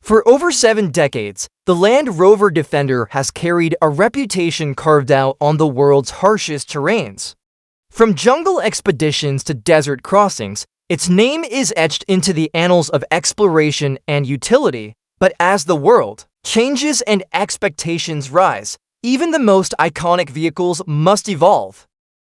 For over 7 decades, the Land Rover Defender has carried a reputation carved out on the world's harshest terrains. From jungle expeditions to desert crossings, its name is etched into the annals of exploration and utility. But as the world changes and expectations rise, even the most iconic vehicles must evolve.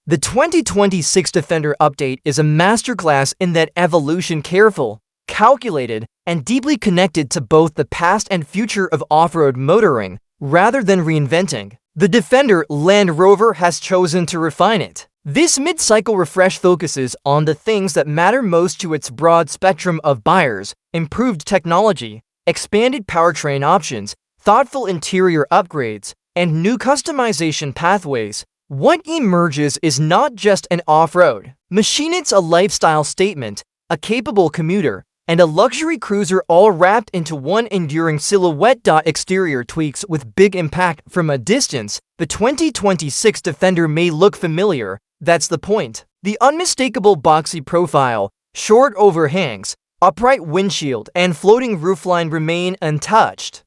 The 2026 Defender update is a masterclass in that evolution, careful, calculated, and deeply connected to both the past and future of off-road motoring, rather than reinventing. The Defender Land Rover has chosen to refine it. This mid-cycle refresh focuses on the things that matter most to its broad spectrum of buyers: improved technology, expanded powertrain options, thoughtful interior upgrades, and new customization pathways. What emerges is not just an off-road machine, it's a lifestyle statement, a capable commuter, and a luxury cruiser, all wrapped into one enduring silhouette. Exterior tweaks with big impact. From a distance, the 2026 Defender may look familiar. That's the point. The unmistakable boxy profile, short overhangs, upright windshield, and floating roofline remain untouched.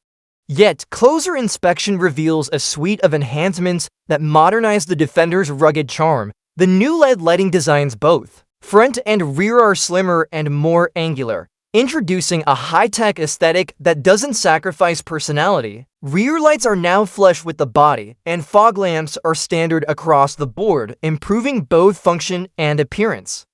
Yet, closer inspection reveals a suite of enhancements that modernize the Defender's rugged charm. The new LED lighting designs, both front and rear, are slimmer and more angular, introducing a high-tech aesthetic that doesn't sacrifice personality. Rear lights are now flush with the body, and fog lamps are standard across the board, improving both function and appearance.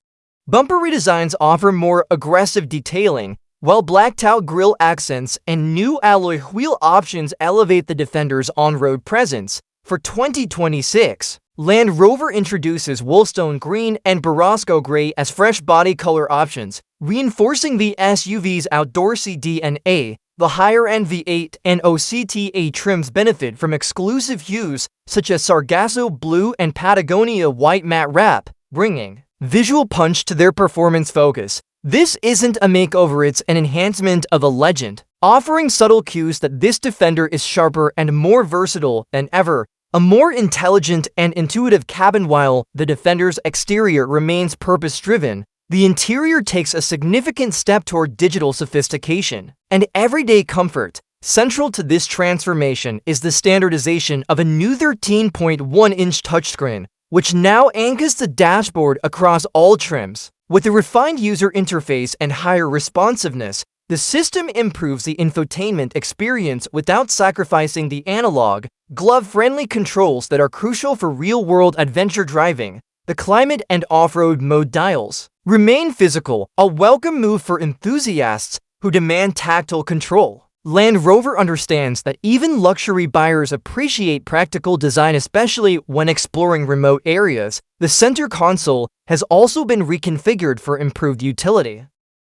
Bumper redesigns offer more aggressive detailing, while blacked-out grille accents and new alloy wheel options elevate the Defender's on-road presence. For 2026, Land Rover introduces Wolfstone Green and Barrasco Gray as fresh body color options, reinforcing the SUV's outdoorsy DNA. The higher-end V8 and OCTA trims benefit from exclusive hues such as Sargasso Blue and Patagonia White matte wrap, bringing visual punch to their performance focus. This isn't a makeover, it's an enhancement of a legend, offering subtle cues that this Defender is sharper and more versatile than ever. A more intelligent and intuitive cabin. While the Defender's exterior remains purpose-driven, the interior takes a significant step toward digital sophistication and everyday comfort. Central to this transformation is the standardization of a new 13.1-inch touchscreen, which now anchors the dashboard across all trims. With a refined user interface and higher responsiveness, the system improves the infotainment experience without sacrificing the analog, glove-friendly controls that are crucial for real-world adventure driving. The climate and off-road mode dials remain physical, a welcome move for enthusiasts who demand tactile control. Land Rover understands that even luxury buyers appreciate practical design, especially when exploring remote areas. The center console has also been reconfigured for improved utility.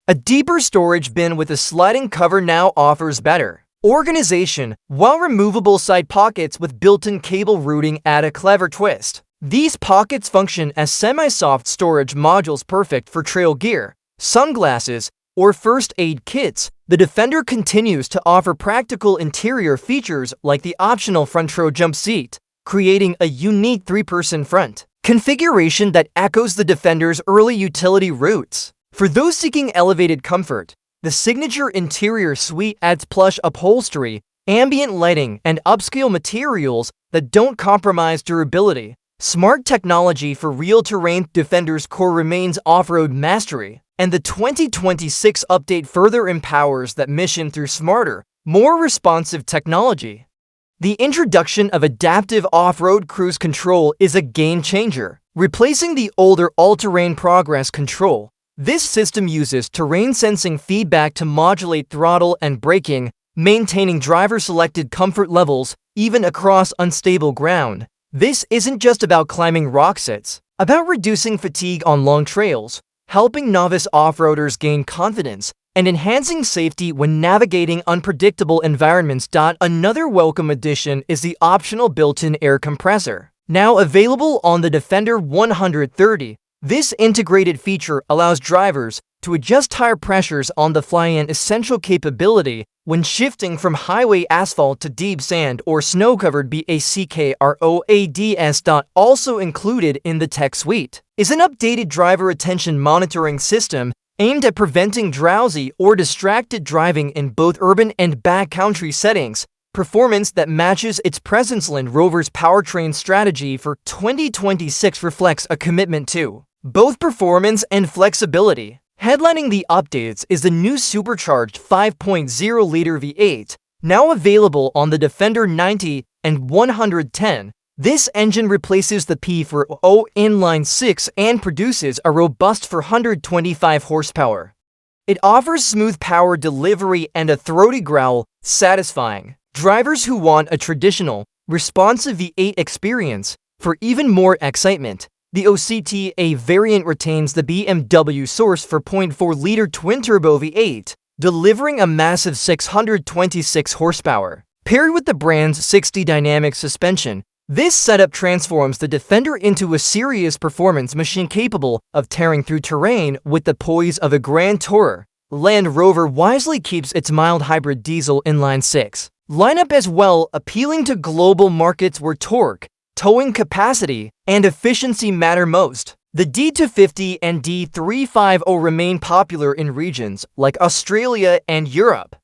A deeper storage bin with a sliding cover now offers better organization, while removable side pockets with built-in cable routing add a clever twist. These pockets function as semi-soft storage modules, perfect for trail gear, sunglasses, or first aid kits. The Defender continues to offer practical interior features like the optional front row jump seat, creating a unique 3-person front configuration that echoes the Defender's early utility roots. For those seeking elevated comfort, the signature interior suite adds plush upholstery, ambient lighting, and upscale materials that don't compromise durability. Smart technology for real terrain. Defender's core remains off-road mastery, and the 2026 update further empowers that mission through smarter, more responsive technology. The introduction of adaptive off-road cruise control is a game-changer, replacing the older all-terrain progress control. This system uses terrain-sensing feedback to modulate throttle and braking, maintaining driver-selected comfort levels even across unstable ground. This isn't just about climbing rocks, it's about reducing fatigue on long trails, helping novice off-roaders gain confidence, and enhancing safety when navigating unpredictable environments. Another welcome addition is the optional built-in air compressor, now available on the Defender 130. This integrated feature allows drivers to adjust tire pressures on the fly, an essential capability when shifting from highway asphalt to deep sand or snow-covered roads. Also included in the tech suite is an updated driver attention monitoring system aimed at preventing drowsy or distracted driving in both urban and backcountry settings. Performance that matches its presence. Land Rover's powertrain strategy for 2026 reflects a commitment to both performance and flexibility. Headlining the updates is the new supercharged 5.0-liter V8, now available on the Defender 90 and 110. This engine replaces the P4O inline-6 and produces a robust 425 horsepower. It offers smooth power delivery and a throaty growl, satisfying drivers who want a traditional, responsive V8 experience. For even more excitement, the OCTA variant retains the BMW source 4.4-liter twin-turbo V8, delivering a massive 626 horsepower. Paired with the brand's 60 dynamic suspension, this setup transforms the Defender into a serious performance machine capable of tearing through terrain with the poise of a grand tourer. Land Rover wisely keeps its mild hybrid diesel inline-6 lineup as well, appealing to global markets where torque, towing capacity, and efficiency matter most. The D250 and D350 remain popular in regions like Australia and Europe.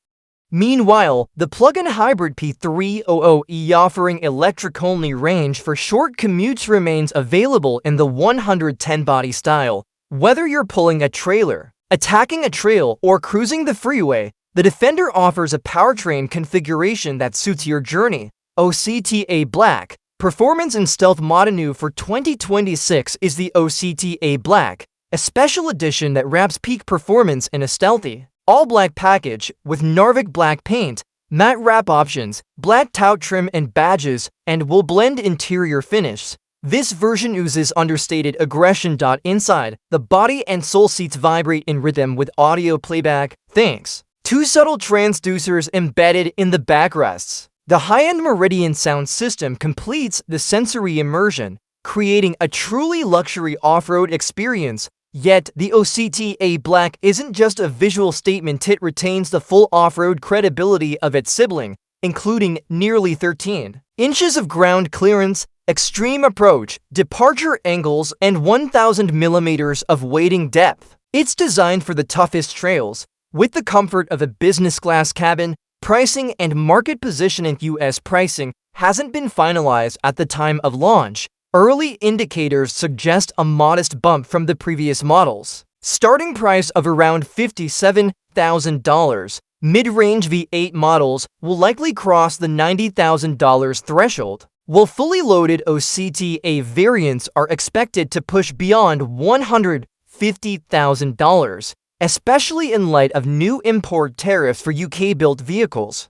Meanwhile, the plug-in hybrid P300e offering electric-only range for short commutes remains available in the 110 body style. Whether you're pulling a trailer, attacking a trail, or cruising the freeway, the Defender offers a powertrain configuration that suits your journey. OCTA Black. Performance and Stealth Mode new for 2026 is the OCTA Black, a special edition that wraps peak performance in a stealthy, all-black package with Narvik black paint, matte wrap options, black tout trim and badges, and will blend interior finish. This version oozes understated aggression. Inside, the body and sole seats vibrate in rhythm with audio playback, thanks to subtle transducers embedded in the backrests. The high-end Meridian sound system completes the sensory immersion, creating a truly luxury off-road experience. Yet, the OCTA Black isn't just a visual statement, it retains the full off-road credibility of its sibling, including nearly 13 inches of ground clearance, extreme approach, departure angles, and 1,000 millimeters of wading depth. It's designed for the toughest trails, with the comfort of a business-class cabin. Pricing and market position in U.S. pricing hasn't been finalized at the time of launch. Early indicators suggest a modest bump from the previous models. Starting price of around $57,000, mid-range V8 models will likely cross the $90,000 threshold, while fully loaded OCTA variants are expected to push beyond $150,000. Especially in light of new import tariffs for UK-built vehicles.